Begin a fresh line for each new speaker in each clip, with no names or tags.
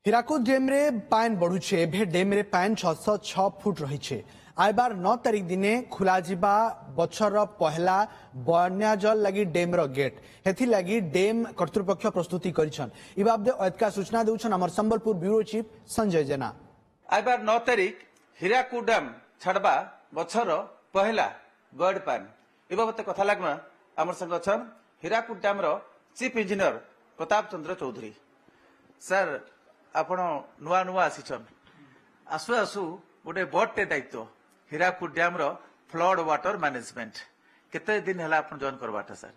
Hirakud dam रे पान बढ़ुचे एभे dam रे पान 606 फुट रही आइबार 9 तारिख दिने खुला जिबा बछर पहला बन्या जल लगी डेम रो गेट हेथि लगी डेम कर्तृपक्ष प्रस्तुति करिछन इ बाबदे अतका सूचना देउछन हमर संबलपुर ब्यूरो चीफ संजय जेना।
आइबार 9 तारिख हीराकुद डैम छाड़बा बछर पहला बर्ड पान इ बाबते कथा लागमा हमर संग अछन हीराकुद डैम रो chief engineer Pratap Chandra Chaudhary. Sir आपण नुआ नुआ आसीछन आसु आसु गोटे बड़टे दायित्व हीराकुद डैम रो फ्लड वाटर मैनेजमेंट केते दिन हला आपण जॉइन करबाटा सर?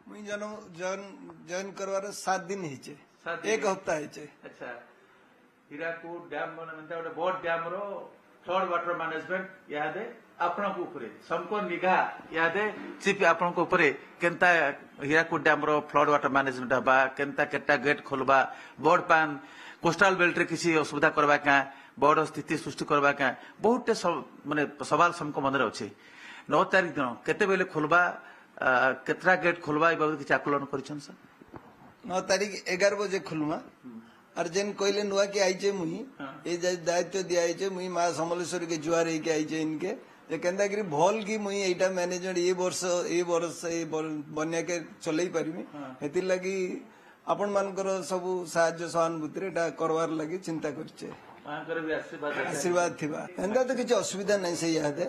मुई जॉइन करवार 7 दिन हिचे, एक हफ्ता हिचे।
अच्छा हीराकुद डैम माने गोटे बड़ डैम रो फ्लड वाटर मैनेजमेंट यादे आपण को ऊपर संको निगाह यादे चीफ आपण को ऊपर केनता हीराकुद डैम रो फ्लड वाटर मैनेजमेंट हबा केनता केटा गेट खोलबा बड़ पान कोस्टल बेल्ट रे किसी असुविधा करबा का बड़ स्थिति सृष्टि करबा का बहुत माने सवाल समको मन रे अछि। 9 तारिख दिन केते बेले खोलबा केतरा गेट खोलबा इ बाबत किछ आकलन करिछन सर?
9 तारिख 11 बजे खुलमा और जेन कोइले नुआ के आइचे मुई ए दायित्व दिया आइचे मुई मां समलेश्वरी के जुआर हे के आइचे इनके जे केंदा करी भल की मुई एटा मैनेजमेंट ए वर्ष बन्या के चलई परिमी हेति लागि आपण मानकर सब साहाय्य सहानुभूति रे करवार लगी चिंता करछे आशीर्वाद थिबा एंदा तो किछ असुविधा नै से यादे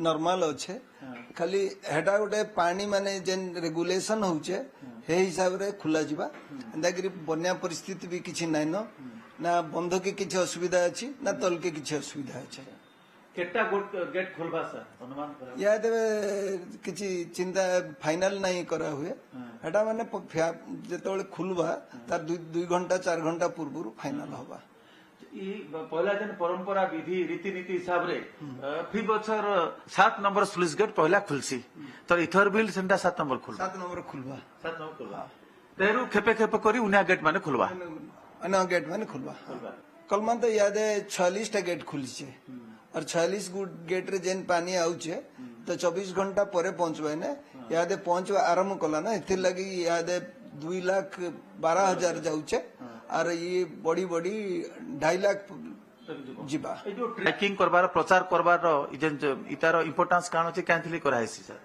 नॉर्मल अच्छे खाली हेटा गोटे पानी माने जेन रेगुलेशन होचे हे हिसाब रे खुला जिबा एंदा करी बन्या परिस्थिति भी किछ नै न ना बंध के किछ असुविधा अछि ना तल के किछ असुविधा अछि।
केटा गेट खोलबा सर अनुमान करा
या देबे किछ चिंता फाइनल नहीं करा हुए हेटा माने जेतोले खुलबा तार 2 घंटा 4 घंटा पूर्व फाइनल होबा।
पहला दिन परंपरा विधि रीतिनीति हिसाब रे फी बछर 7 नंबर स्लुइस गेट पहला खुलसी तो इथर बिल सेंटा 7 नंबर खुलबा
7 नंबर खुलबा
7 नंबर खुलबा तेरु खेपे खेपे करी उन्या गेट माने खुलबा
अना गेट माने खुलबा कलमा तो याद है 46 टा गेट खुलिছে और 46 गेट रे जेन पानी आउचे तो 24 घंटा परे पहुंचबे ने याद है पहुंचवा आरंभ कला ना एथि लगी याद है 2,12,000 जाउचे और ये बड़ी बड़ी 2.5 लाख जीवा
जो ट्रैकिंग करबार प्रचार करबार इतार इंपोर्टेंस कान अछि कैंथली कराइसी सर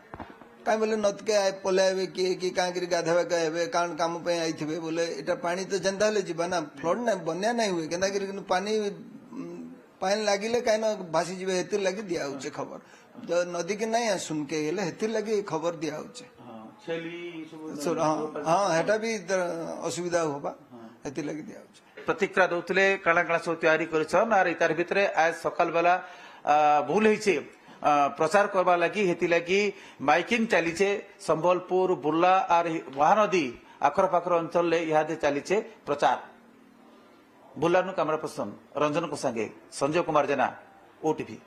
काई बोले नत के आय पलावे कि कांकरी गाधवा का हेबे कान काम पे आइथिबे बोले एटा पानी तो जंदा ले जीवा ना फ्लड ना बन्या नहीं हुए केना करी पानी पानी लागिले काई ना भासी जीवे हेतिर लगी दिया होचे खबर जो नदी के नहीं सुन के गेले हेतिर लगी खबर दिया होचे हां हेटा भी असुविधा होबा हेतिर लगी दिया होचे।
प्रतिक्रिया दउतले काला काला सब तैयारी करछन और इतार भितरे आज सकाल बेला भूल हिचे प्रचार करबा लगी हेति लगी माइकिंग चलीचे संबलपुर बुर्ला और महानदी आखर पाखर अंचल ले इहादे चलीचे प्रचार। बुर्लानु कैमरा पर्सन रंजन को संगे संजय कुमार जेना ओटीवी।